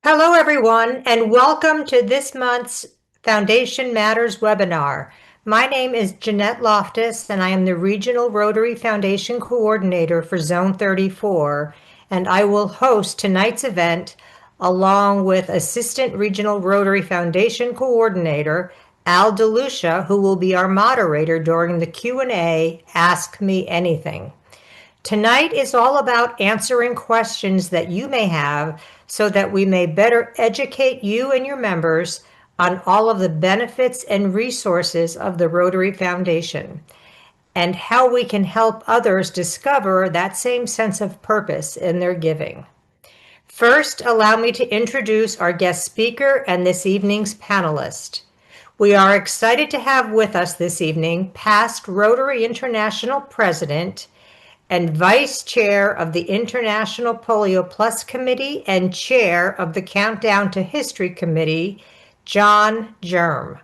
Hello, everyone, and welcome to this month's Foundation Matters webinar. My name is Jeanette Loftus, and I am the Regional Rotary Foundation Coordinator for Zone 34, and I will host tonight's event along with Assistant Regional Rotary Foundation Coordinator Al DeLucia, who will be our moderator during the Q&A Ask Me Anything. Tonight is all about answering questions that you may have so that we may better educate you and your members on all of the benefits and resources of the Rotary Foundation and how we can help others discover that same sense of purpose in their giving. First, allow me to introduce our guest speaker and this evening's panelist. We are excited to have with us this evening past Rotary International President and Vice Chair of the International Polio Plus Committee and Chair of the Countdown to History Committee, John Germ.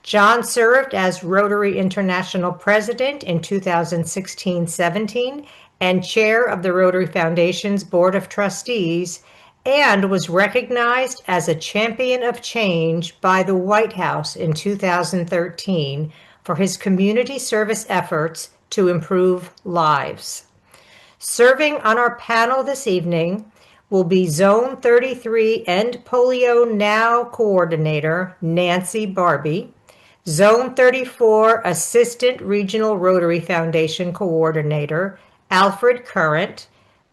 John served as Rotary International President in 2016-17 and Chair of the Rotary Foundation's Board of Trustees, and was recognized as a champion of change by the White House in 2013 for his community service efforts to improve lives. Serving on our panel this evening will be Zone 33 End Polio Now Coordinator Nancy Barbie, Zone 34 Assistant Regional Rotary Foundation Coordinator Alfred Current,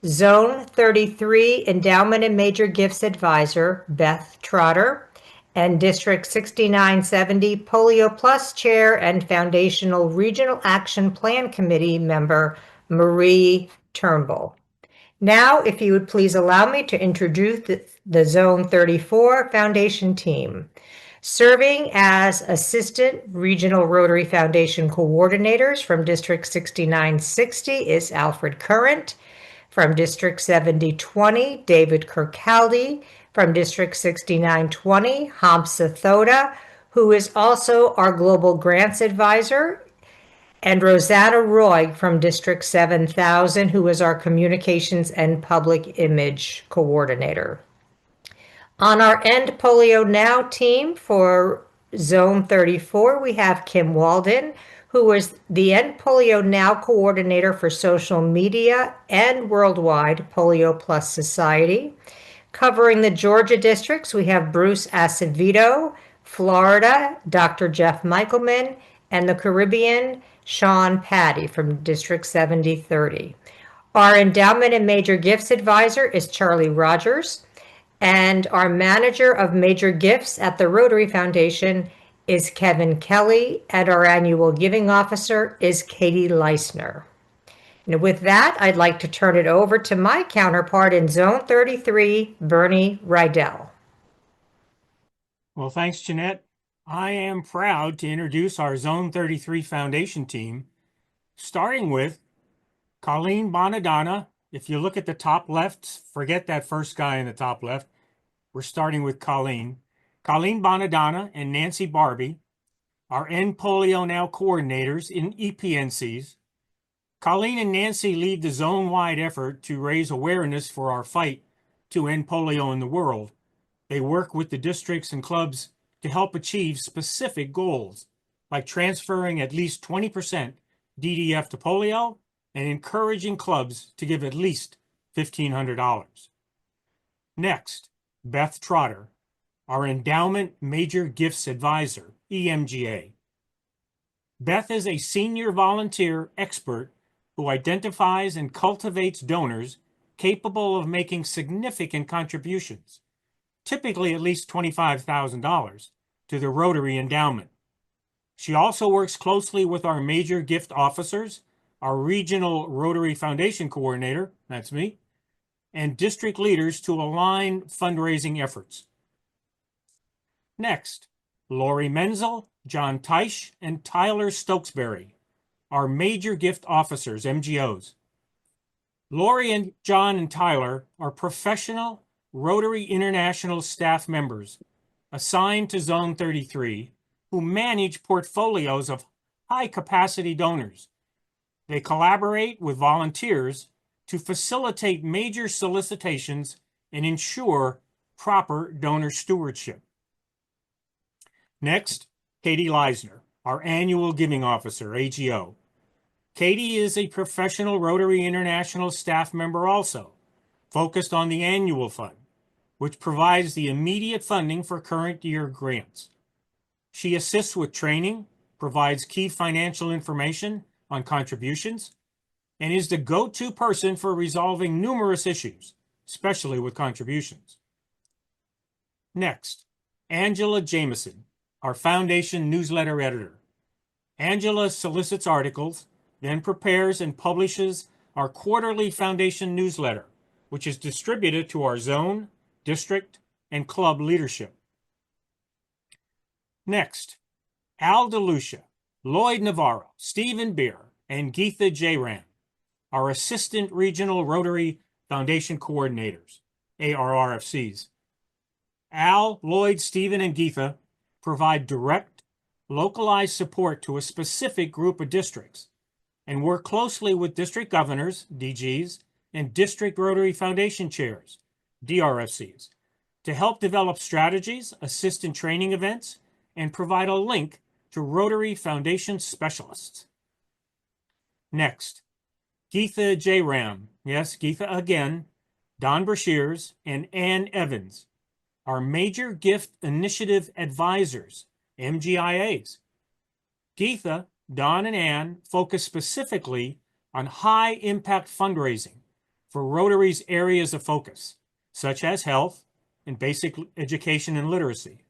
Zone 33 Endowment and Major Gifts Advisor Beth Trotter, and District 6970 Polio Plus Chair and Foundational Regional Action Plan Committee member Marie Turnbull. Now, if you would please allow me to introduce the Zone 34 Foundation team. Serving as Assistant Regional Rotary Foundation Coordinators from District 6960 is Alfred Current. From District 7020, David Kirkcaldy. From District 6920, Hamza Thoda, who is also our Global Grants Advisor, and Rosanna Roy from District 7000, who is our Communications and Public Image Coordinator. On our End Polio Now team for Zone 34, we have Kim Walden, who is the End Polio Now Coordinator for Social Media and Worldwide Polio Plus Society. Covering the Georgia districts, we have Bruce Acevedo, Florida, Dr. Jeff Michaelman, and the Caribbean, Sean Patty from District 7030. Our Endowment and Major Gifts Advisor is Charlie Rogers, and our Manager of Major Gifts at the Rotary Foundation is Kevin Kelly, and our Annual Giving Officer is Katie Leisner. And with that, I'd like to turn it over to my counterpart in Zone 33, Bernie Rydell. Well, thanks, Jeanette. I am proud to introduce our Zone 33 Foundation team, starting with Colleen Bonadonna. If you look at the top left, forget that first guy in the top left. We're starting with Colleen. Colleen Bonadonna and Nancy Barbie are End Polio Now coordinators in EPNCs. Colleen and Nancy lead the zone-wide effort to raise awareness for our fight to end polio in the world. They work with the districts and clubs to help achieve specific goals, like transferring at least 20% DDF to polio and encouraging clubs to give at least $1,500. Next, Beth Trotter, our Endowment Major Gifts Advisor, EMGA. Beth is a senior volunteer expert who identifies and cultivates donors capable of making significant contributions, typically at least $25,000, to the Rotary Endowment. She also works closely with our major gift officers, our Regional Rotary Foundation Coordinator, that's me, and district leaders to align fundraising efforts. Next, Lori Menzel, John Teisch, and Tyler Stokesbury, our major gift officers, MGOs. Lori and John and Tyler are professional Rotary International staff members assigned to Zone 33 who manage portfolios of high-capacity donors. They collaborate with volunteers to facilitate major solicitations and ensure proper donor stewardship. Next, Katie Leisner, our annual giving officer, AGO. Katie is a professional Rotary International staff member also, focused on the annual fund, which provides the immediate funding for current year grants. She assists with training, provides key financial information on contributions, and is the go-to person for resolving numerous issues, especially with contributions. Next, Angela Jameson, our foundation newsletter editor. Angela solicits articles, then prepares and publishes our quarterly foundation newsletter, which is distributed to our zone, district, and club leadership. Next, Al DeLucia, Lloyd Navarro, Stephen Beer, and Geetha Jairam, our Assistant Regional Rotary Foundation Coordinators, ARRFCs. Al, Lloyd, Stephen, and Geetha provide direct, localized support to a specific group of districts and work closely with district governors, DGs, and district Rotary Foundation chairs, DRFCs, to help develop strategies, assist in training events, and provide a link to Rotary Foundation specialists. Next, Geetha Jairam, yes, Geetha again, Don Brashears, and Ann Evans, our Major Gift Initiative Advisors, MGIAs. Geetha, Don, and Ann focus specifically on high-impact fundraising for Rotary's areas of focus, such as health and basic education and literacy.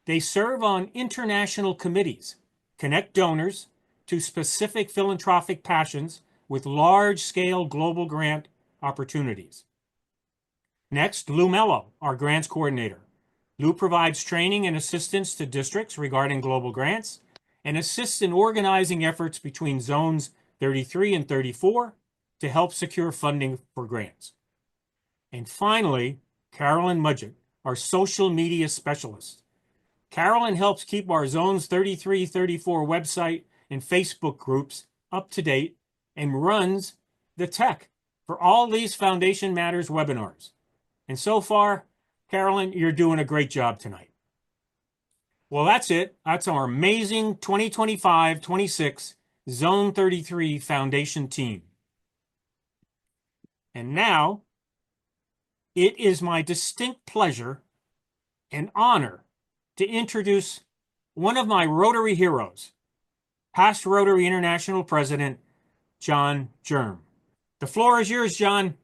They serve on international committees, connect donors to specific philanthropic passions with large-scale global grant opportunities. Next, Lou Mello, our grants coordinator. Lou provides training and assistance to districts regarding global grants and assists in organizing efforts between zones 33 and 34 to help secure funding for grants. And finally, Carolyn Mudgett, our social media specialist. Carolyn helps keep our Zones 33-34 website and Facebook groups up to date and runs the tech for all these Foundation Matters webinars. And so far, Carolyn, you're doing a great job tonight. Well, that's it. That's our amazing 2025-26 Zone 33 Foundation team. And now, it is my distinct pleasure and honor to introduce one of my Rotary heroes, past Rotary International President, John Germ. The floor is yours, John.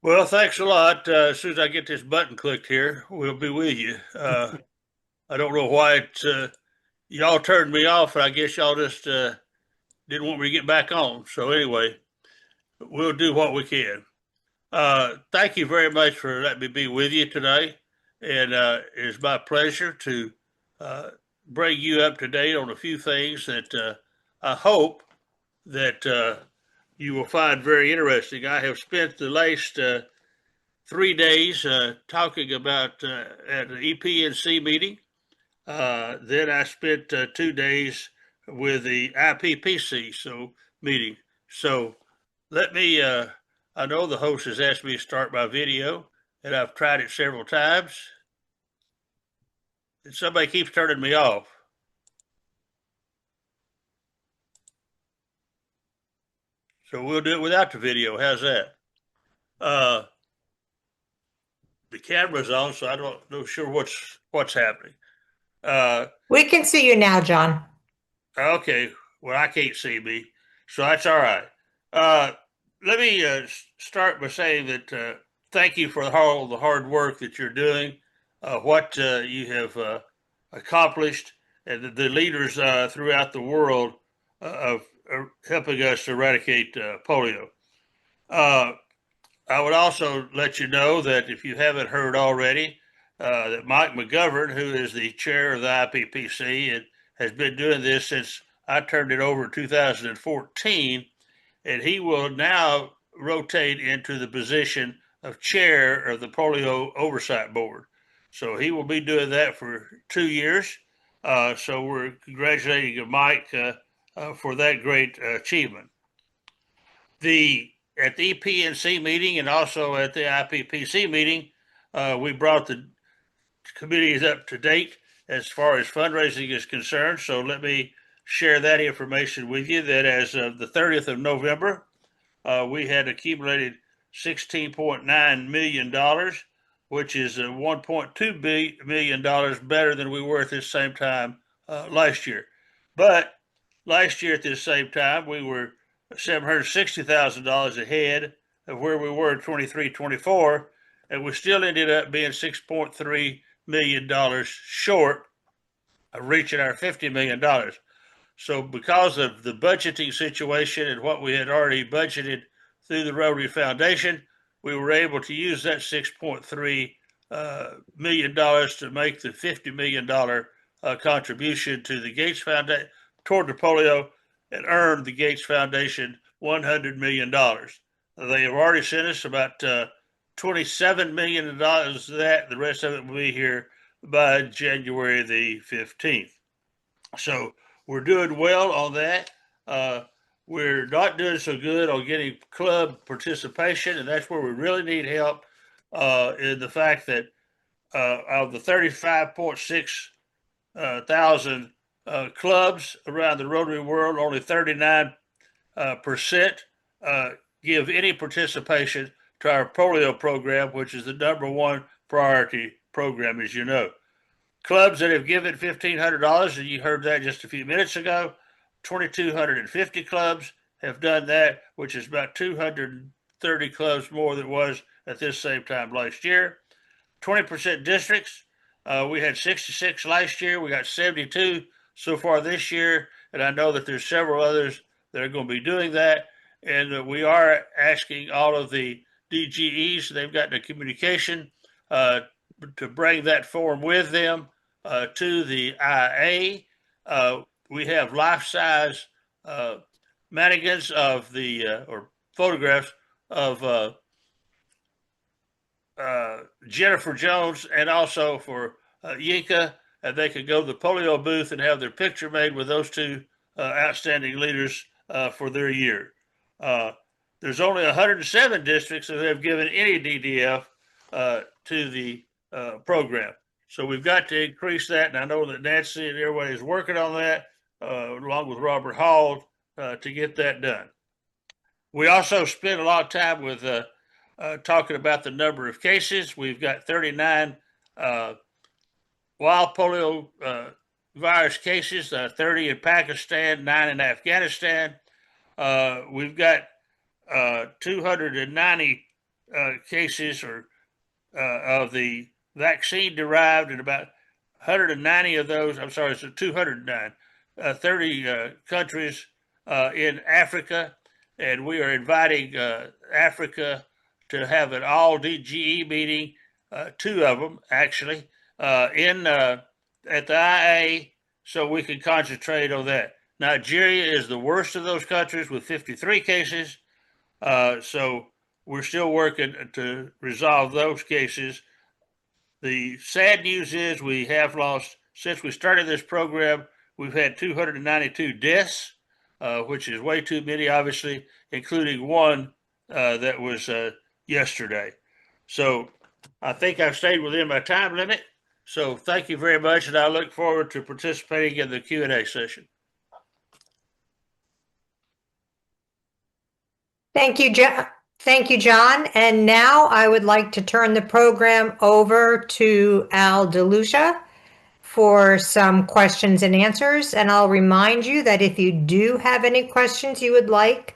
Well, thanks a lot. As soon as I get this button clicked here, we'll be with you. I don't know why y'all turned me off, and I guess y'all just didn't want me to get back on. So anyway, we'll do what we can. Thank you very much for letting me be with you today. And it is my pleasure to bring you up to date on a few things that I hope that you will find very interesting. I have spent the last 3 days talking about at the EPNC meeting. Then I spent 2 days with the IPPC meeting. So let me, I know the host has asked me to start my video, and I've tried it several times. And somebody keeps turning me off. So we'll do it without the video. How's that? The camera's on, so I don't know sure what's happening. We can see you now, John. Okay. Well, I can't see me, so that's all right. Let me start by saying that thank you for all the hard work that you're doing, what you have accomplished, and the leaders throughout the world of helping us eradicate polio. I would also let you know that if you haven't heard already, that Mike McGovern, who is the chair of the IPPC and has been doing this since I turned it over in 2014, and he will now rotate into the position of chair of the Polio Oversight Board. So he will be doing that for 2 years. So we're congratulating Mike for that great achievement. At the EPNC meeting and also at the IPPC meeting, we brought the committees up to date as far as fundraising is concerned. So let me share that information with you that as of the 30th of November, we had accumulated $16.9 million, which is $1.2 million better than we were at this same time last year. But last year at this same time, we were $760,000 ahead of where we were in 23-24, and we still ended up being $6.3 million short of reaching our $50 million. So because of the budgeting situation and what we had already budgeted through the Rotary Foundation, we were able to use that $6.3 million to make the $50 million contribution to the Gates Foundation toward the polio and earn the Gates Foundation $100 million. They have already sent us about $27 million of that. The rest of it will be here by January the 15th. So we're doing well on that. We're not doing so good on getting club participation, and that's where we really need help in the fact that of the 35.6 thousand clubs around the Rotary world, only 39% give any participation to our polio program, which is the #1 priority program, as you know. Clubs that have given $1,500, and you heard that just a few minutes ago, 2,250 clubs have done that, which is about 230 clubs more than it was at this same time last year. 20% districts, we had 66 last year. We got 72 so far this year, and I know that there's several others that are going to be doing that. And we are asking all of the DGEs, they've gotten a communication to bring that form with them to the IA. We have life-size mannequins of the or photographs of Jennifer Jones and also for Yinka, and they could go to the polio booth and have their picture made with those two outstanding leaders for their year. There's only 107 districts that have given any DDF to the program. So we've got to increase that, and I know that Nancy and everybody is working on that, along with Robert Hall, to get that done. We also spent a lot of time with talking about the number of cases. We've got 39 wild polio virus cases, 30 in Pakistan, 9 in Afghanistan. We've got 290 cases of the vaccine derived, and about 190 of those, I'm sorry, so 209, 30 countries in Africa, and we are inviting Africa to have an all DGE meeting, 2 of them actually, in at the IA, so we can concentrate on that. Nigeria is the worst of those countries with 53 cases, so we're still working to resolve those cases. The sad news is we have lost, since we started this program, we've had 292 deaths, which is way too many, obviously, including one that was yesterday. So I think I've stayed within my time limit. So thank you very much, and I look forward to participating in the Q&A session. Thank you, John. Thank you, John. And now I would like to turn the program over to Al DeLucia for some questions and answers. And I'll remind you that if you do have any questions you would like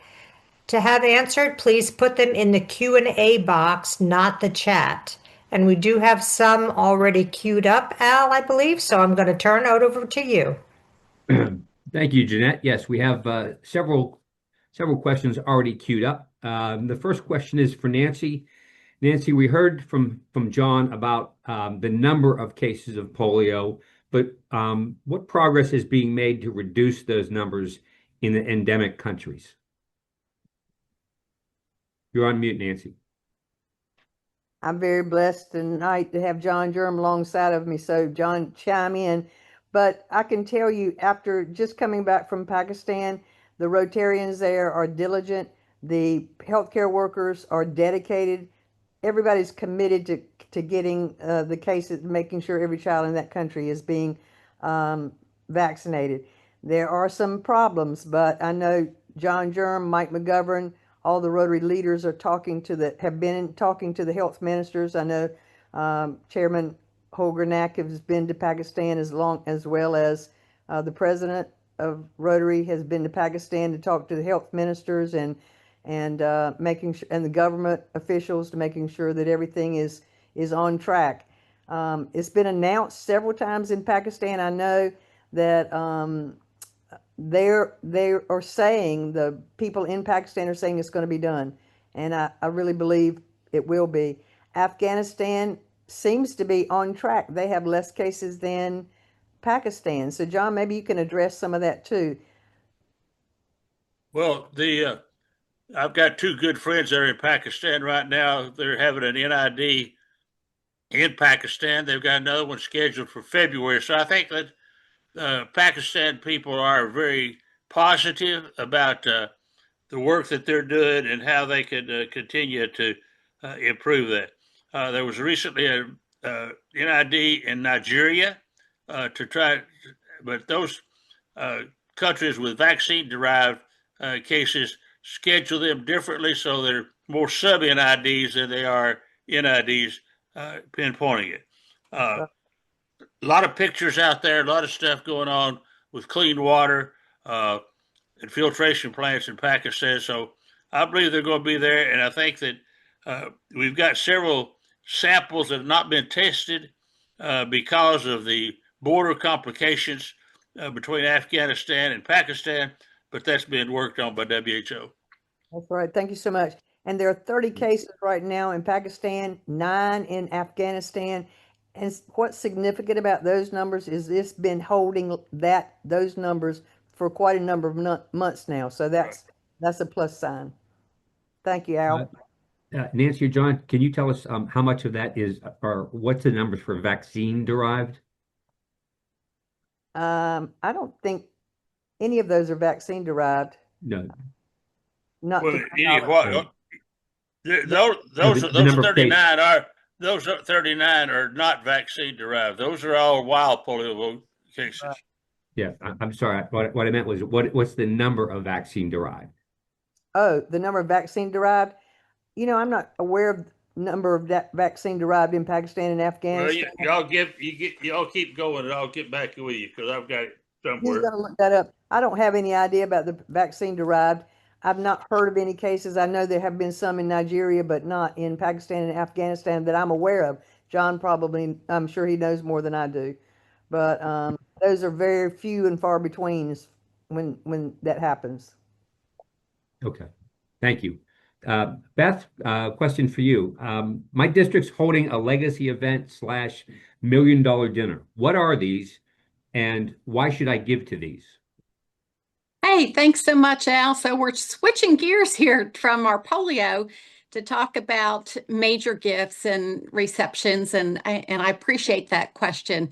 to have answered, please put them in the Q&A box, not the chat. And we do have some already queued up, Al, I believe. So I'm going to turn it over to you. Thank you, Jeanette. Yes, we have several questions already queued up. The first question is for Nancy. Nancy, we heard from John about the number of cases of polio, but what progress is being made to reduce those numbers in the endemic countries? You're on mute, Nancy. I'm very blessed tonight to have John Durham alongside of me. So John, chime in. But I can tell you, after just coming back from Pakistan, the Rotarians there are diligent. The healthcare workers are dedicated. Everybody's committed to getting the cases, making sure every child in that country is being um, vaccinated. There are some problems, but I know John Germ, Mike McGovern, all the Rotary leaders are talking to have been talking to the health ministers. I know Chairman Holgernak has been to Pakistan as well as the president of Rotary has been to Pakistan to talk to the health ministers and making sure, and the government officials to making sure that everything is on track. It's been announced several times in Pakistan. I know that they are saying, the people in Pakistan are saying it's going to be done, and I really believe it will be. Afghanistan seems to be on track. They have less cases than Pakistan. So, John, maybe you can address some of that too. Well, the I've got two good friends there in Pakistan right now. They're having an NID in Pakistan. They've got another one scheduled for February. So I think that Pakistan people are very positive about the work that they're doing and how they could continue to improve that. There was recently a NID in Nigeria to try, but those countries with vaccine-derived cases schedule them differently, so they're more sub-NIDs than they are NIDs pinpointing it. That's A right. lot of pictures out there, a lot of stuff going on with clean water and filtration plants in Pakistan. So I believe they're going to be there, and I think that we've got several samples that have not been tested because of the border complications between Afghanistan and Pakistan, but that's being worked on by WHO. That's right. Thank you so much. And there are 30 cases right now in Pakistan, 9 in Afghanistan. And what's significant about those numbers is this been holding those numbers for quite a number of months now. So Right. that's a plus sign. Thank you, Uh, Al. Nancy or John, can you tell us how much of that is, or what's the numbers for vaccine derived? I don't think any of those are vaccine derived, No, not to Well, my any knowledge. what? no, Those no, those the those number of cases. 39 are those 39 are not vaccine derived. Those are all wild polio cases. Yeah, I'm sorry. What I meant was what's the number of vaccine derived? Oh, the number of vaccine derived. I'm not aware of number of that vaccine derived in Pakistan and Well, Afghanistan. y'all keep going, and I'll get back with you because I've got it He's somewhere. going to look that up. I don't have any idea about the vaccine derived. I've not heard of any cases. I know there have been some in Nigeria, but not in Pakistan and Afghanistan that I'm aware of. John probably, I'm sure he knows more than I do, but those are very few and far between when that happens. Okay, thank you. Beth, question for you. My district's holding a legacy event slash $1 million dinner. What are these, and why should I give to these? Hey, thanks so much, Al. So we're switching gears here from our polio to talk about major gifts and receptions, and I appreciate that question.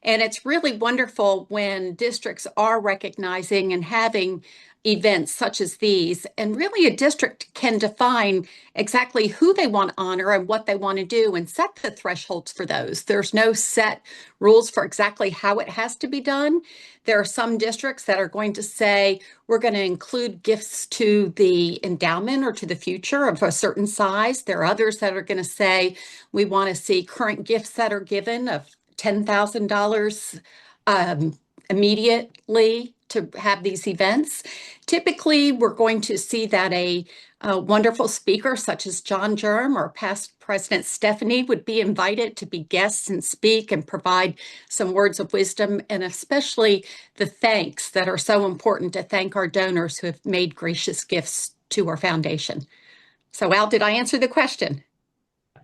And it's really wonderful when districts are recognizing and having events such as these. And really, a district can define exactly who they want to honor and what they want to do and set the thresholds for those. There's no set rules for exactly how it has to be done. There are some districts that are going to say, we're going to include gifts to the endowment or to the future of a certain size. There are others that are going to say, we want to see current gifts that are given of $10,000 immediately to have these events. Typically, we're going to see that a wonderful speaker such as John Germ or past President Stephanie would be invited to be guests and speak and provide some words of wisdom, and especially the thanks that are so important to thank our donors who have made gracious gifts to our foundation. So, Al, did I answer the question?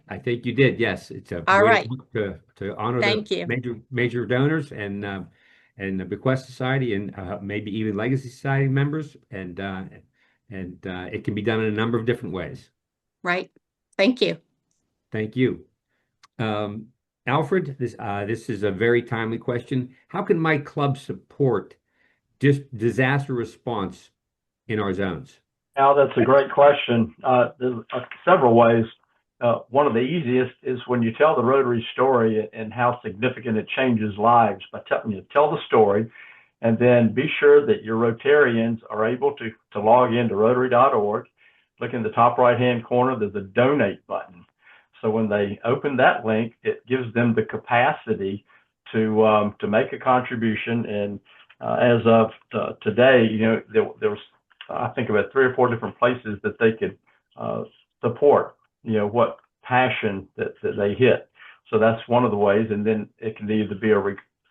I think you did. Yes, it's a All way right. to honor the Thank you. major donors and the Bequest Society and maybe even Legacy Society members, and it can be done in a number of different ways. Right. Thank you. Thank you. Um, Alfred, this is a very timely question. How can my club support disaster response in our zones? Al, that's a great question. There's several ways. One of the easiest is when you tell the Rotary story and how significant it changes lives by telling you tell the story, and then be sure that your Rotarians are able to log into Rotary.org. Look in the top right-hand corner, there's a donate button. So when they open that link, it gives them the capacity to make a contribution. And as of today, there was I think about 3 or 4 different places that they could support, what passion that they hit. So that's one of the ways. And then it can either be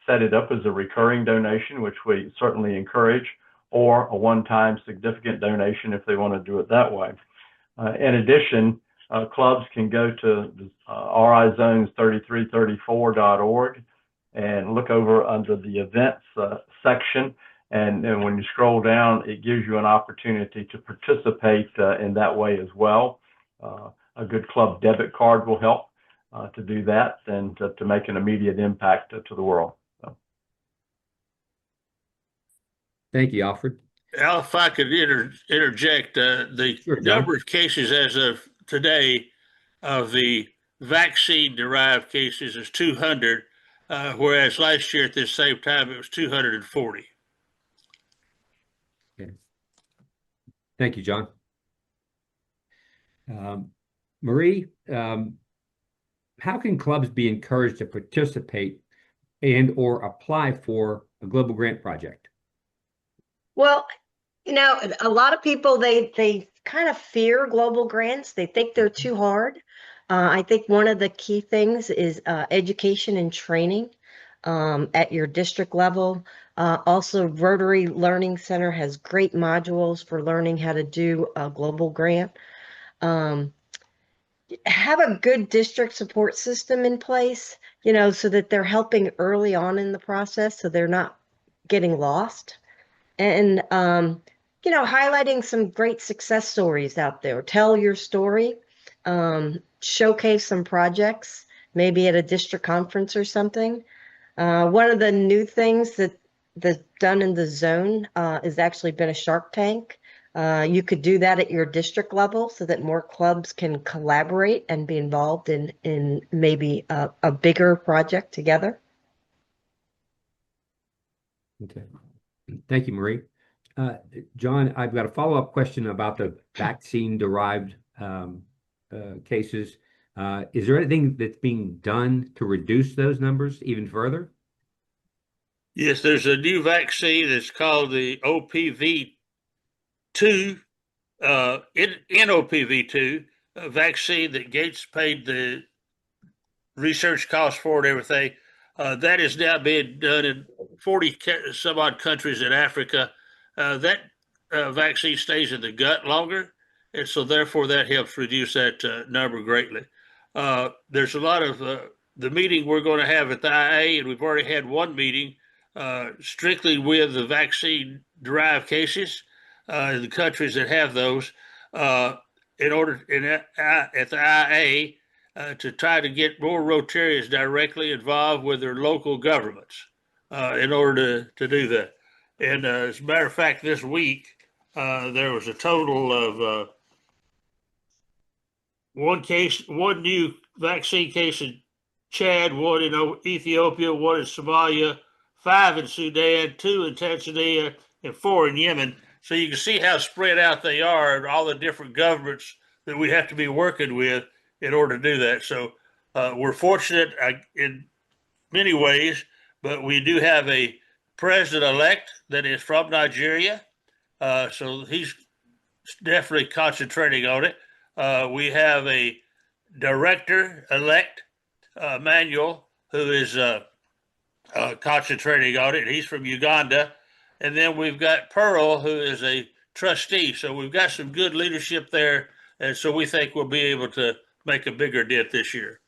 set it up as a recurring donation, which we certainly encourage, or a one-time significant donation if they want to do it that way. In addition, clubs can go to rizones3334.org and look over under the events section. And when you scroll down, it gives you an opportunity to participate in that way as well. A good club debit card will help to do that and to make an immediate impact to the world. So. Thank you, Alfred. Al, if I could interject, the Sure, John. number of cases as of today of the vaccine-derived cases is 200, whereas last year at this same time it was 240. Okay. Thank you, John. Marie, how can clubs be encouraged to participate and or apply for a global grant project? Well, a lot of people, they kind of fear global grants. They think they're too hard. I think one of the key things is education and training at your district level. Also, Rotary Learning Center has great modules for learning how to do a global grant. Have a good district support system in place, so that they're helping early on in the process so they're not getting lost. And, highlighting some great success stories out there. Tell your story, showcase some projects, maybe at a district conference or something. One of the new things that's done in the zone has actually been a Shark Tank. You could do that at your district level so that more clubs can collaborate and be involved in maybe a bigger project together. Okay. Thank you, Marie. John, I've got a follow-up question about the vaccine-derived cases. Is there anything that's being done to reduce those numbers even further? Yes, there's a new vaccine that's called the OPV2, NOPV2 vaccine that Gates paid the research costs for and everything. That is now being done in 40 some odd countries in Africa. That vaccine stays in the gut longer, and so therefore that helps reduce that number greatly. There's a lot of the meeting we're going to have at the IA, and we've already had one meeting strictly with the vaccine-derived cases in the countries that have those, at the IA. To try to get more Rotarians directly involved with their local governments in order to do that. And as a matter of fact, this week, there was a total of one new vaccine case in Chad, one in Ethiopia, one in Somalia, 5 in Sudan, 2 in Tanzania, and 4 in Yemen. So you can see how spread out they are and all the different governments that we have to be working with in order to do that. So we're fortunate in many ways, but we do have a president-elect that is from Nigeria. So he's definitely concentrating on it. We have a director-elect, Manuel, who is concentrating on it. He's from Uganda. And then we've got Pearl, who is a trustee. So we've got some good leadership there. And so we think we'll be able to make a bigger dent this year.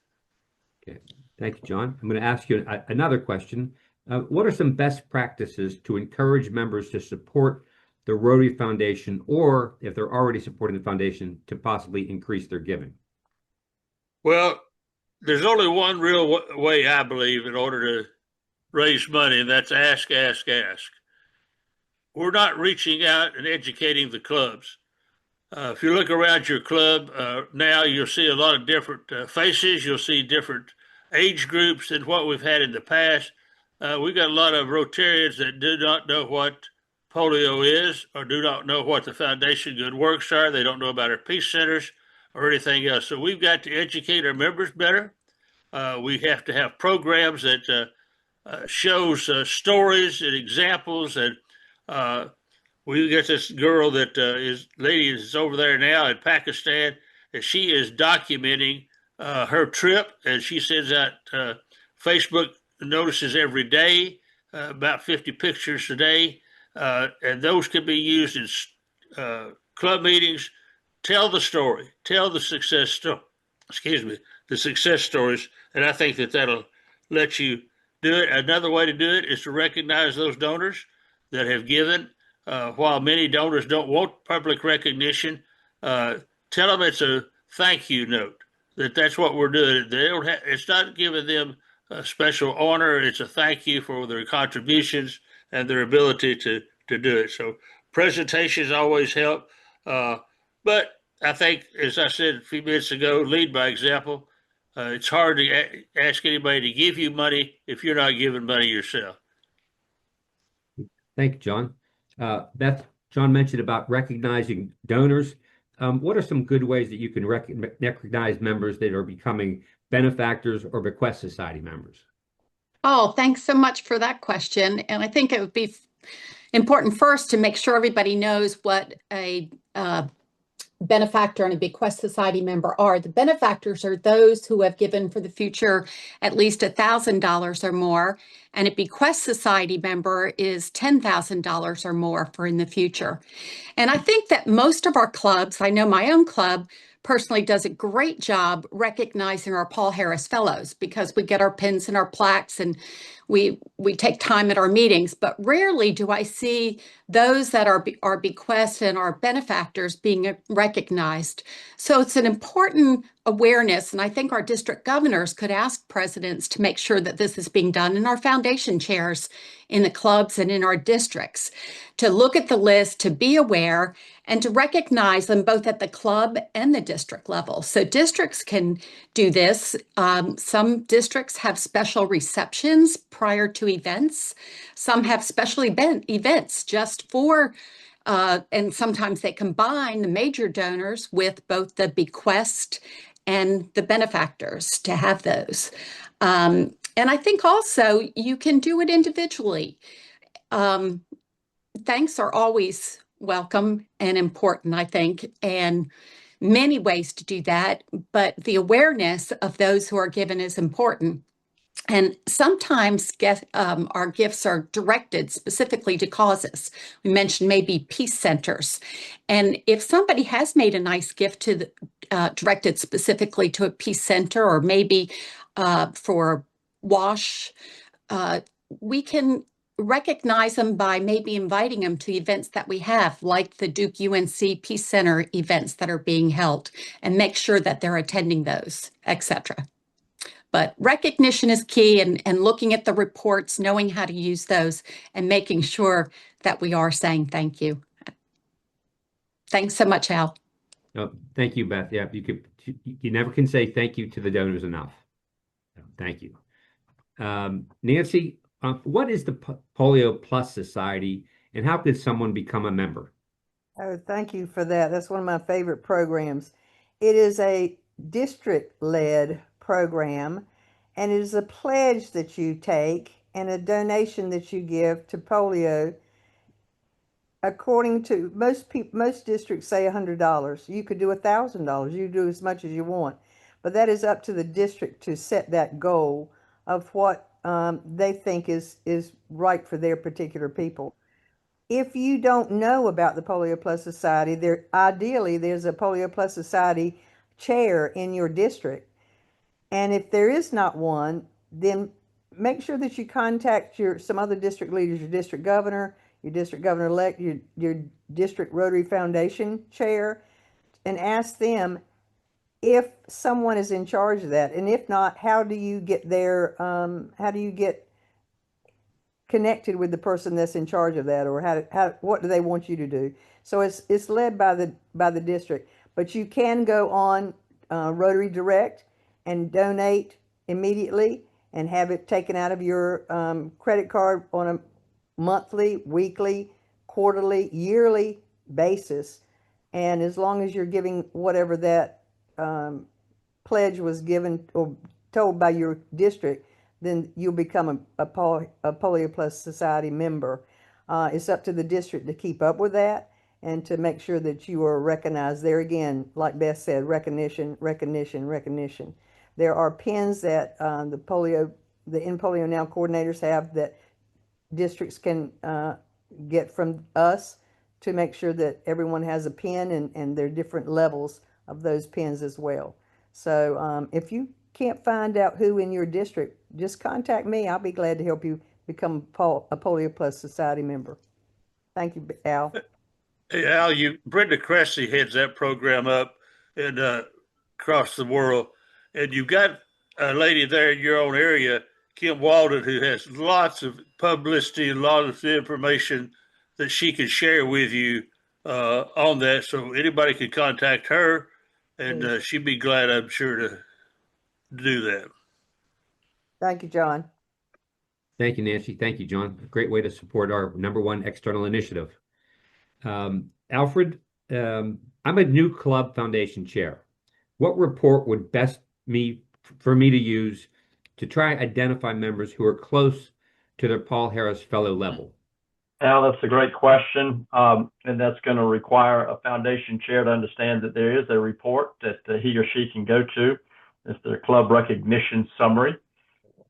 Okay, thank you, John. I'm going to ask you another question. What are some best practices to encourage members to support the Rotary Foundation, or if they're already supporting the foundation, to possibly increase their giving? Well, there's only one real way, I believe, in order to raise money, and that's ask, ask, ask. We're not reaching out and educating the clubs. If you look around your club now, you'll see a lot of different faces. You'll see different age groups than what we've had in the past. We've got a lot of Rotarians that do not know what polio is or do not know what the Foundation Good Works are. They don't know about our peace centers or anything else. So we've got to educate our members better. We have to have programs that shows stories and examples, and we got this girl that lady is over there now in Pakistan, and she is documenting her trip, and she sends out Facebook notices every day, about 50 pictures a day, and those can be used in club meetings. Tell the story, tell the success story. Excuse me, the success stories, and I think that that'll let you do it. Another way to do it is to recognize those donors that have given. While many donors don't want public recognition, tell them it's a thank you note. That's what we're doing. They don't have, it's not giving them a special honor. It's a thank you for their contributions and their ability to do it. So presentations always help. But I think, as I said a few minutes ago, lead by example. It's hard to ask anybody to give you money if you're not giving money yourself. Thank you, John. Beth, John mentioned about recognizing donors. What are some good ways that you can recognize members that are becoming benefactors or bequest society members? Oh, thanks so much for that question. And I think it would be important first to make sure everybody knows what a benefactor and a bequest society member are. The benefactors are those who have given for the future at least $1,000 or more, and a bequest society member is $10,000 or more for in the future. And I think that most of our clubs, I know my own club personally does a great job recognizing our Paul Harris Fellows, because we get our pins and our plaques and we take time at our meetings, but rarely do I see those that are bequests and our benefactors being recognized. So it's an important awareness, and I think our district governors could ask presidents to make sure that this is being done, and our foundation chairs in the clubs and in our districts, to look at the list, to be aware, and to recognize them both at the club and the district level. So districts can do this. Some districts have special receptions prior to events. Some have special events just for and sometimes they combine the major donors with both the bequest and the benefactors to have those. And I think also you can do it individually. Thanks are always welcome and important, I think, and many ways to do that, but the awareness of those who are given is important. And sometimes our gifts are directed specifically to causes. We mentioned maybe peace centers. And if somebody has made a nice gift to directed specifically to a peace center, or maybe for WASH, we can recognize them by maybe inviting them to events that we have, like the Duke UNC Peace Center events that are being held, and make sure that they're attending those, etc. But recognition is key, and looking at the reports, knowing how to use those, and making sure that we are saying thank you. Thanks so much, Al. No, thank you, Beth. Yeah, you never can say thank you to the donors enough. Thank you. Nancy, what is the Polio Plus Society, and how could someone become a member? Oh, thank you for that. That's one of my favorite programs. It is a district-led program, and it is a pledge that you take and a donation that you give to polio. According to most districts say $100. You could do $1,000. You do as much as you want, but that is up to the district to set that goal of what they think is right for their particular people. If you don't know about the Polio Plus Society, ideally there's a Polio Plus Society chair in your district. And if there is not one, then make sure that you contact some other district leaders, your district governor-elect, your district Rotary Foundation chair, and ask them, if someone is in charge of that, and if not, how do you get there? How do you get connected with the person that's in charge of that, or what do they want you to do? So it's led by the district, but you can go on Rotary Direct and donate immediately and have it taken out of your credit card on a monthly, weekly, quarterly, yearly basis. And as long as you're giving whatever that pledge was given or told by your district, then you'll become a Polio Plus Society member. It's up to the district to keep up with that and to make sure that you are recognized. There again, like Beth said, recognition, recognition, recognition. There are pins that the In Polio Now coordinators have that districts can get from us to make sure that everyone has a pin, and there are different levels of those pins as well. So if you can't find out who in your district, just contact me. I'll be glad to help you become a Polio Plus Society member. Thank you, Al. Hey, Al, Brenda Cressy heads that program up and across the world, and you've got a lady there in your own area, Kim Walden, who has lots of publicity and lots of information that she can share with you on that. So anybody can contact her, and she'd be glad, I'm sure, to do that. Thank you, John. Thank you, Nancy. Thank you, John. A great way to support our #1 external initiative. Alfred, I'm a new club foundation chair. What report would best for me to use to try identify members who are close to their Paul Harris Fellow level? Al, that's a great question. And that's going to require a foundation chair to understand that there is a report that he or she can go to. It's their club recognition summary.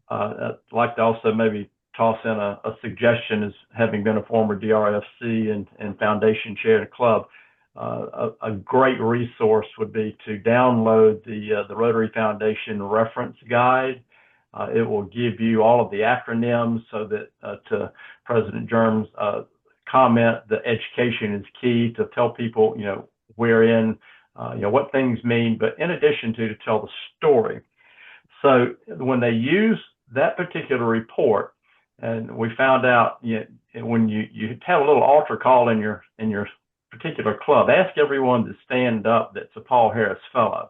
I'd like to also maybe toss in a suggestion, as having been a former DRFC and foundation chair at a club. A great resource would be to download the Rotary Foundation reference guide. It will give you all of the acronyms, so that to President Germ's comment, the education is key to tell people, wherein, what things mean, but in addition to tell the story. So when they use that particular report, and we found out, when you have a little altar call in your particular club, ask everyone to stand up that's a Paul Harris Fellow.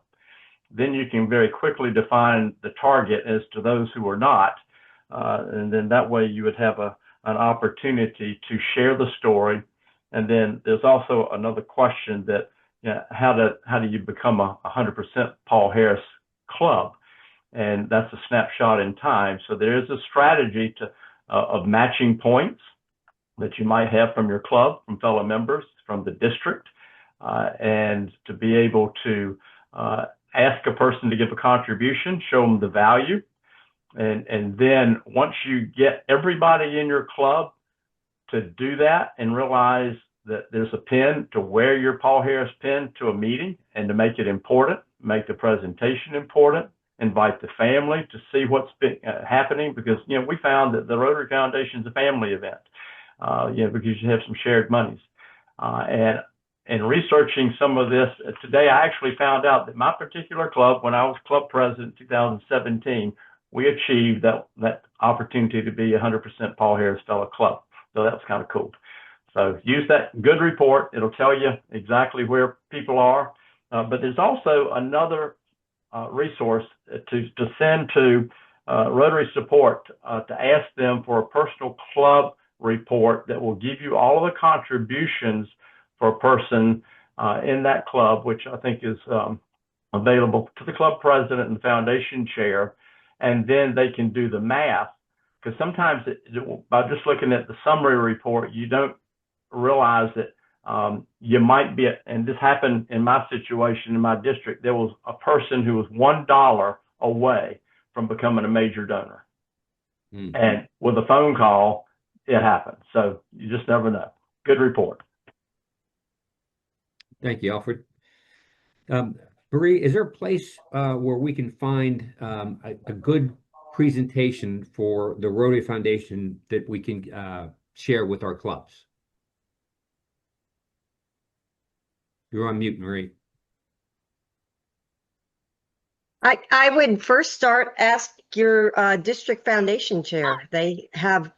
Then you can very quickly define the target as to those who are not. And then that way you would have an opportunity to share the story. And then there's also another question that, how do you become a 100% Paul Harris club? And that's a snapshot in time. So there is a strategy of matching points that you might have from your club, from fellow members, from the district, and to be able to ask a person to give a contribution, show them the value. And then once you get everybody in your club to do that and realize that there's a pin, to wear your Paul Harris pin to a meeting and to make it important, make the presentation important, invite the family to see what's been happening, because, we found that the Rotary Foundation is a family event, because you have some shared monies. And researching some of this today, I actually found out that my particular club, when I was club president in 2017, we achieved that opportunity to be 100% Paul Harris Fellow club. So that was kind of cool. So use that good report. It'll tell you exactly where people are. But there's also another resource to send to Rotary Support to ask them for a personal club report that will give you all of the contributions for a person in that club, which I think is available to the club president and foundation chair. And then they can do the math, because sometimes by just looking at the summary report, you don't realize that you might be, and this happened in my situation in my district, there was a person who was $1 away from becoming a major donor. Mm-hmm. And with a phone call, it happened. So you just never know. Good report. Thank you, Alfred. Marie, is there a place where we can find a good presentation for the Rotary Foundation that we can share with our clubs? You're on mute, Marie. I would first ask your district foundation chair. They have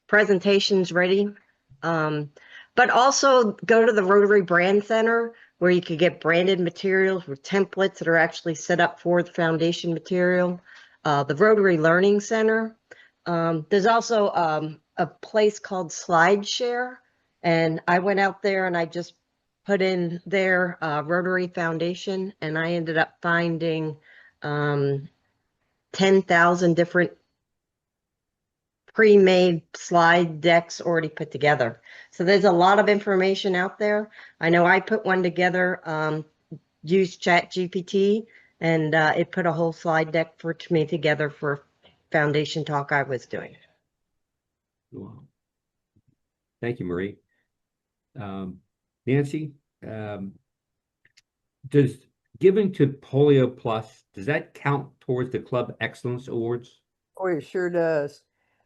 presentations ready. But also go to the Rotary Brand Center where you could get branded materials with templates that are actually set up for the foundation material. The Rotary Learning Center. There's also a place called SlideShare, and I went out there and I just put in their Rotary Foundation, and I ended up finding 10,000 different pre-made slide decks already put together. So there's a lot of information out there. I know I put one together, used ChatGPT, and it put a whole slide deck for me together for foundation talk I was doing. Wow. Thank you, Marie. Nancy, does giving to Polio Plus, does that count towards the Club Excellence Awards? Oh, it sure does.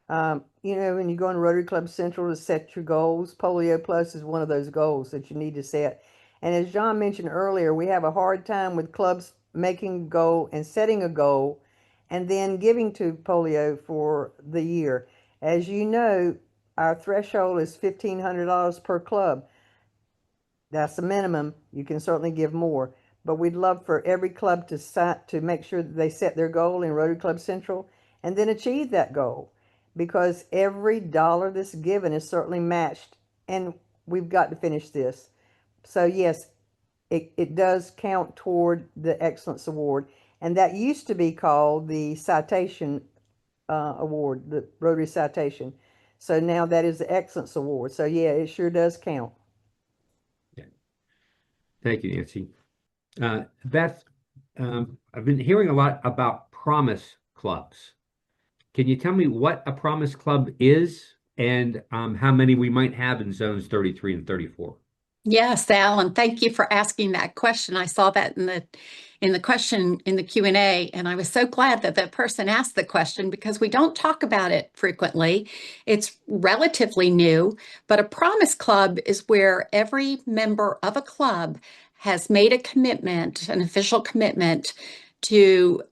When you go in Rotary Club Central to set your goals, Polio Plus is one of those goals that you need to set. And as John mentioned earlier, we have a hard time with clubs making a goal and setting a goal and then giving to polio for the year. As you know, our threshold is $1,500 per club. That's the minimum. You can certainly give more, but we'd love for every club to make sure that they set their goal in Rotary Club Central and then achieve that goal, because every dollar that's given is certainly matched, and we've got to finish this. So yes, it does count toward the Excellence Award, and that used to be called the Citation Award, the Rotary Citation. So now that is the Excellence Award. So yeah, it sure does count. Thank you, Nancy. Beth, I've been hearing a lot about promise clubs. Can you tell me what a promise club is and how many we might have in zones 33 and 34? Yes, Alan, thank you for asking that question. I saw that in the question in the Q&A, and I was so glad that that person asked the question because we don't talk about it frequently. It's relatively new, but a promise club is where every member of a club has made a commitment, an official commitment to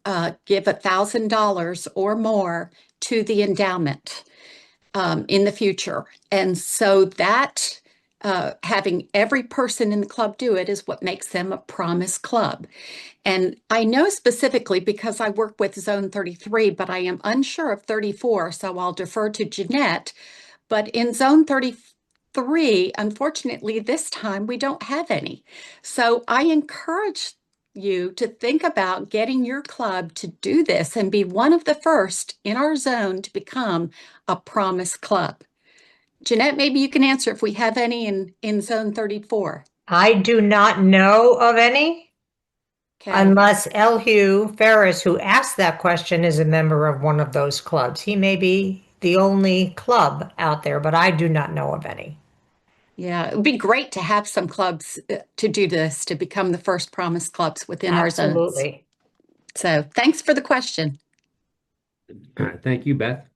give $1,000 or more to the endowment in the future. And so that having every person in the club do it is what makes them a promise club. And I know specifically because I work with Zone 33, but I am unsure of 34, so I'll defer to Jeanette. But in Zone 33, unfortunately, this time we don't have any. So I encourage you to think about getting your club to do this and be one of the first in our zone to become a promise club. Jeanette, maybe you can answer if we have any in Zone 34. I do not know of any, Okay. unless Elihu Ferris, who asked that question, is a member of one of those clubs. He may be the only club out there, but I do not know of any. Yeah, it would be great to have some clubs to do this, to become the first promise clubs within our zones. Absolutely. So thanks for the question. Thank you, Beth.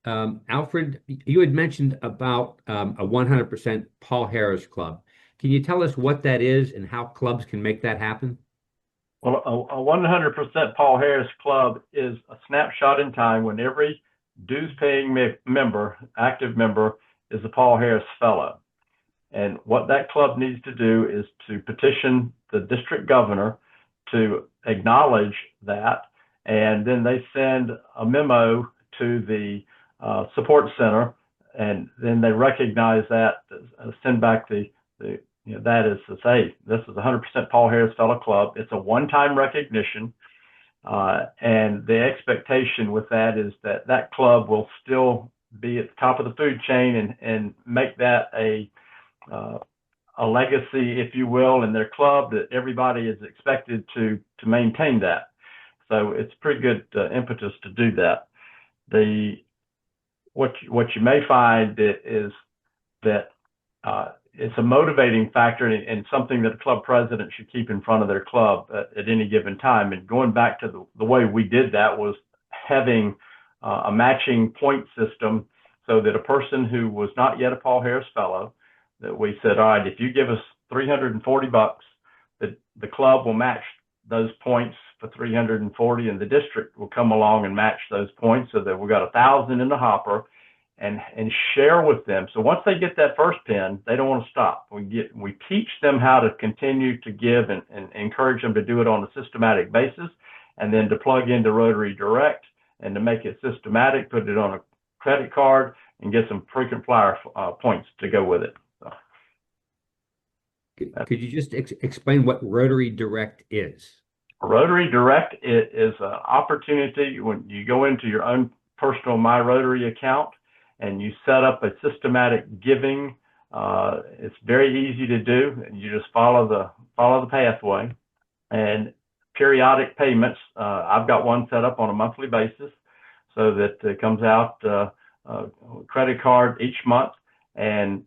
Alfred, you had mentioned about a 100% Paul Harris Club. Can you tell us what that is and how clubs can make that happen? Well, a 100% Paul Harris Club is a snapshot in time when every dues-paying member, active member, is a Paul Harris Fellow. And what that club needs to do is to petition the district governor to acknowledge that, and then they send a memo to the support center, and then they recognize that, send back that is to say, this is 100% Paul Harris Fellow Club. It's a one-time recognition, and the expectation with that is that that club will still be at the top of the food chain and make that a legacy, if you will, in their club, that everybody is expected to maintain that. So it's pretty good impetus to do that. What you may find is that it's a motivating factor and something that a club president should keep in front of their club at any given time. And going back to the way we did that was having a matching point system, so that a person who was not yet a Paul Harris Fellow, that we said, all right, if you give us $340, the club will match those points for 340, and the district will come along and match those points so that we've got 1,000 in the hopper and share with them. So once they get that first pin, they don't want to stop. We teach them how to continue to give and encourage them to do it on a systematic basis, and then to plug into Rotary Direct and to make it systematic, put it on a credit card and get some frequent flyer points to go with it. So, could you just explain what Rotary Direct is? Rotary Direct is an opportunity when you go into your own personal My Rotary account and you set up a systematic giving. It's very easy to do. You just follow the pathway, and periodic payments. I've got one set up on a monthly basis, so that it comes out credit card each month, and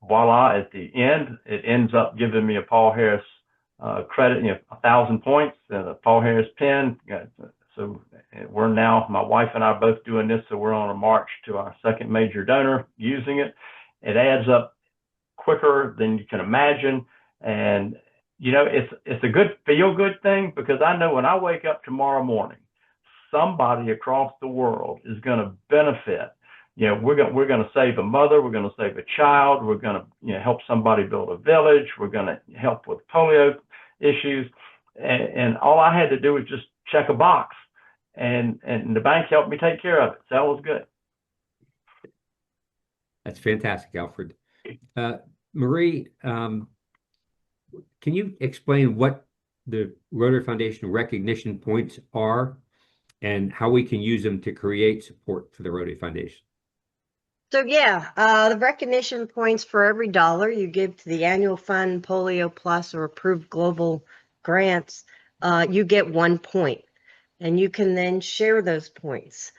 voila! At the end, it ends up giving me a Paul Harris credit, 1,000 points, and a Paul Harris pin. So we're now, my wife and I are both doing this, so we're on a march to our second major donor using it. It adds up quicker than you can imagine, and it's a good feel-good thing, because I know when I wake up tomorrow morning, somebody across the world is going to benefit. We're going to save a mother, we're going to save a child, we're going to help somebody build a village, we're going to help with polio issues, and all I had to do was just check a box, and the bank helped me take care of it. So that was good. That's fantastic, Alfred. Marie, can you explain what the Rotary Foundation recognition points are and how we can use them to create support for the Rotary Foundation? So yeah, the recognition points for every dollar you give to the annual fund, Polio Plus, or approved global grants, you get 1 point, and you can then share those points.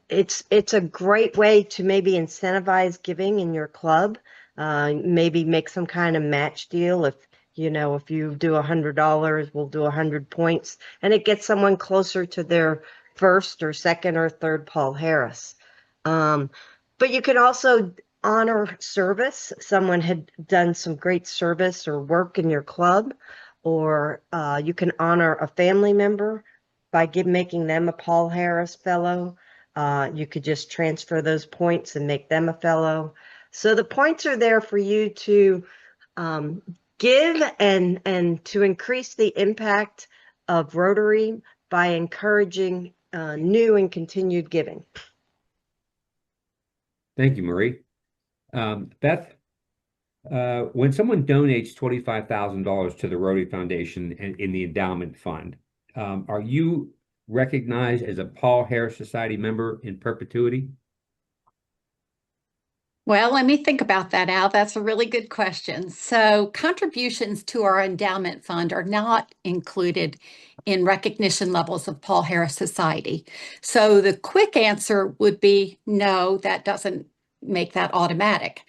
It's a great way to maybe incentivize giving in your club. Maybe make some kind of match deal. If you do $100, we'll do 100 points, and it gets someone closer to their first or second or third Paul Harris. But you can also honor service. Someone had done some great service or work in your club, or you can honor a family member by making them a Paul Harris Fellow. You could just transfer those points and make them a fellow. So the points are there for you to give and to increase the impact of Rotary by encouraging new and continued giving. Thank you, Marie. Beth, when someone donates $25,000 to the Rotary Foundation in the endowment fund, are you recognized as a Paul Harris Society member in perpetuity? Well, let me think about that, Al. That's a really good question. So contributions to our endowment fund are not included in recognition levels of Paul Harris Society. So the quick answer would be no, that doesn't make that automatic.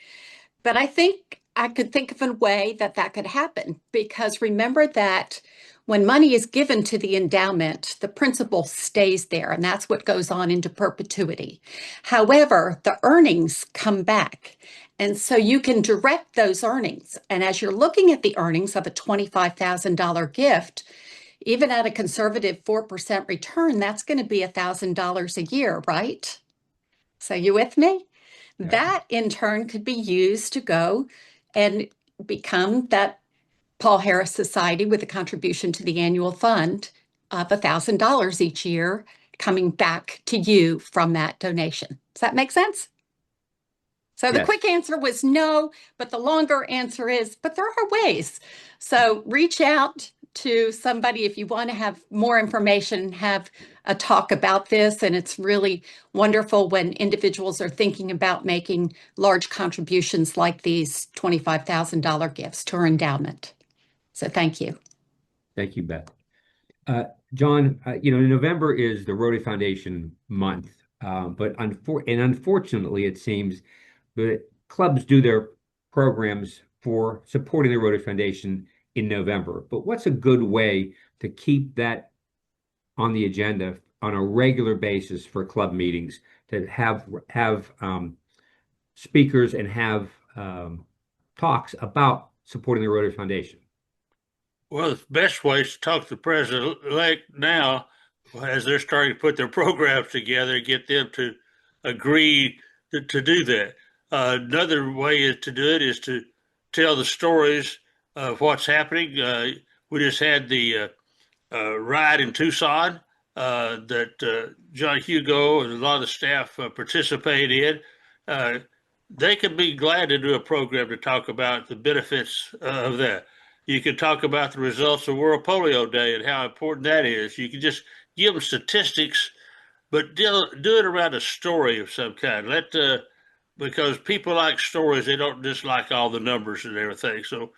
But I think I could think of a way that could happen, because remember that when money is given to the endowment, the principal stays there, and that's what goes on into perpetuity. However, the earnings come back, and so you can direct those earnings. And as you're looking at the earnings of a $25,000 gift, even at a conservative 4% return, that's going to be $1,000 a year, right? So you with me? Yeah. That in turn could be used to go and become that Paul Harris Society with a contribution to the annual fund of $1,000 each year coming back to you from that donation. Does that make sense? So the Yes. quick answer was no, but the longer answer is, but there are ways. So reach out to somebody if you want to have more information, have a talk about this. And it's really wonderful when individuals are thinking about making large contributions like these $25,000 gifts to our endowment. So thank you. Thank you, Beth. John, November is the Rotary Foundation month, but unfortunately, it seems that clubs do their programs for supporting the Rotary Foundation in November. But what's a good way to keep that on the agenda on a regular basis for club meetings, to have speakers and have talks about supporting the Rotary Foundation? Well, the best way is to talk to the president-elect now as they're starting to put their programs together, get them to agree to do that. Another way to do it is to tell the stories of what's happening. We just had the ride in Tucson that John Hugo and a lot of the staff participated in. They could be glad to do a program to talk about the benefits of that. You could talk about the results of World Polio Day and how important that is. You could just give them statistics, but do it around a story of some kind. Because people like stories, they don't just like all the numbers and everything. So,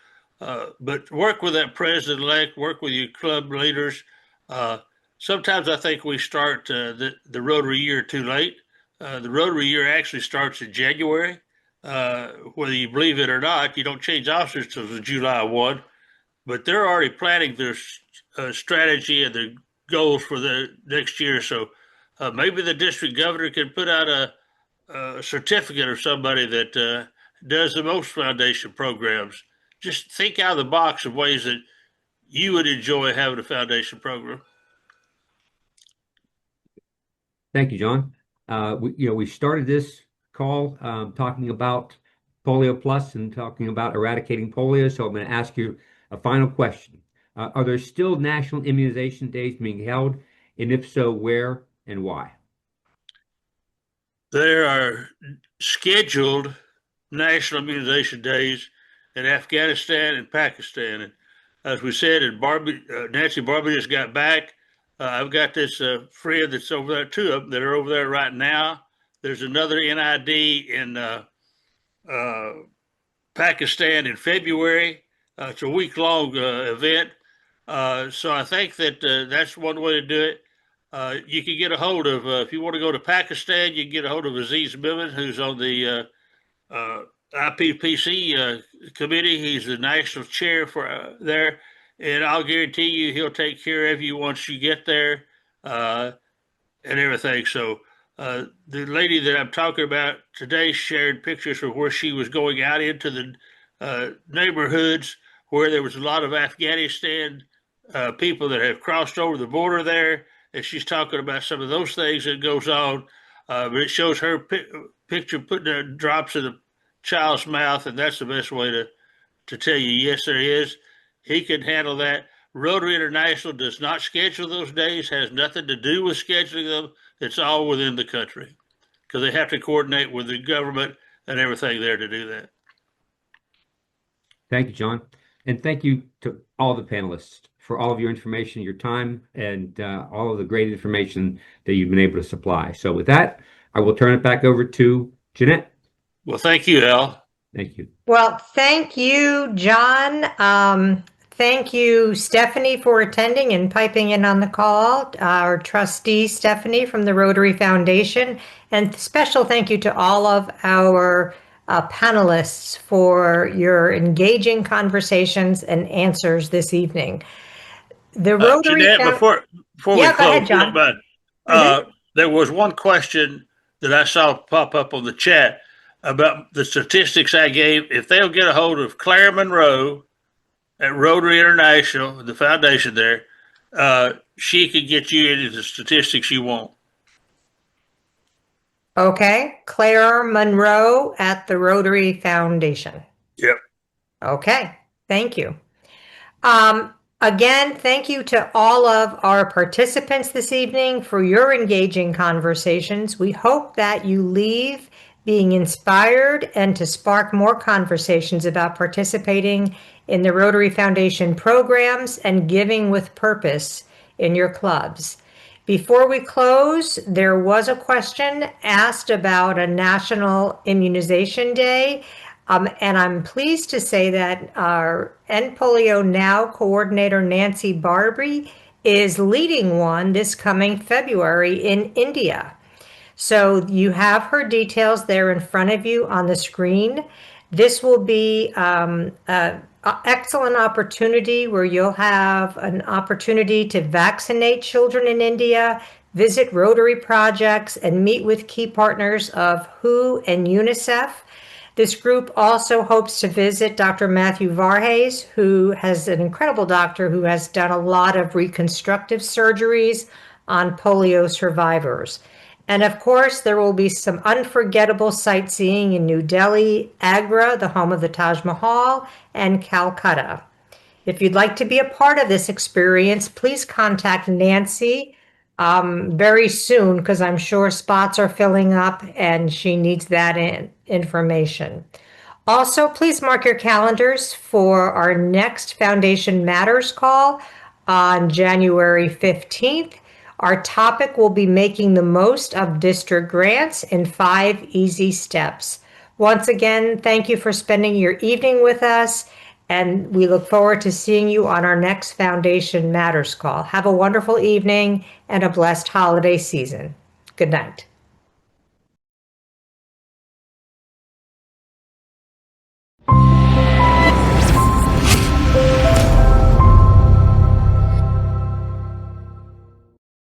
but work with that president-elect, work with your club leaders. Uh, Sometimes I think we start the Rotary year too late. The Rotary year actually starts in January. Whether you believe it or not, you don't change officers till July 1, but they're already planning their strategy and their goals for the next year. So maybe the district governor can put out a certificate or somebody that does the most foundation programs. Just think out of the box of ways that you would enjoy having a foundation program. Thank you, John. We started this call talking about Polio Plus and talking about eradicating polio. So I'm going to ask you a final question. Are there still national immunization days being held? And if so, where and why? There are scheduled national immunization days in Afghanistan and Pakistan. And as we said, and Nancy Barbie just got back. I've got this friend that's over there, two of them that are over there right now. There's another NID in Pakistan in February. It's a week-long event. So I think that that's one way to do it. You can get a hold of, if you want to go to Pakistan, you can get a hold of Aziz Biman, who's on the IPPC committee. He's the national chair for there. And I'll guarantee you he'll take care of you once you get there and everything. So the lady that I'm talking about today shared pictures of where she was going out into the neighborhoods where there was a lot of Afghanistan people that have crossed over the border there. And she's talking about some of those things that goes on. But it shows her picture putting the drops in the child's mouth, and that's the best way to tell you, yes, there is. He can handle that. Rotary International does not schedule those days, has nothing to do with scheduling them. It's all within the country because they have to coordinate with the government and everything there to do that. Thank you, John. And thank you to all the panelists for all of your information, your time, and all of the great information that you've been able to supply. So with that, I will turn it back over to Jeanette. Well, thank you, Al. Thank you. Well, thank you, John. Thank you, Stephanie, for attending and piping in on the call, our trustee, Stephanie, from the Rotary Foundation. And special thank you to all of our panelists for your engaging conversations and answers this evening. The Rotary Jeanette, before we Yeah, go close, ahead, John. there was one question that I saw pop up on the chat about the statistics I gave. If they'll get a hold of Claire Monroe at Rotary International, the foundation there, she could get you into the statistics you want. Okay, Claire Monroe at the Rotary Foundation. Yep. Okay, thank you. Again, thank you to all of our participants this evening for your engaging conversations. We hope that you leave being inspired and to spark more conversations about participating in the Rotary Foundation programs and giving with purpose in your clubs. Before we close, there was a question asked about a National Immunization Day. And I'm pleased to say that our End Polio Now coordinator, Nancy Barbie, is leading one this coming February in India. So you have her details there in front of you on the screen. This will be an excellent opportunity where you'll have an opportunity to vaccinate children in India, visit Rotary projects, and meet with key partners of WHO and UNICEF. This group also hopes to visit Dr. Matthew Varghese, who has an incredible doctor who has done a lot of reconstructive surgeries on polio survivors. And of course, there will be some unforgettable sightseeing in New Delhi, Agra, the home of the Taj Mahal, and Calcutta. If you'd like to be a part of this experience, please contact Nancy very soon, because I'm sure spots are filling up and she needs that information. Also, please mark your calendars for our next Foundation Matters call on January 15th. Our topic will be making the most of district grants in 5 easy steps. Once again, thank you for spending your evening with us, and we look forward to seeing you on our next Foundation Matters call. Have a wonderful evening and a blessed holiday season. Good night.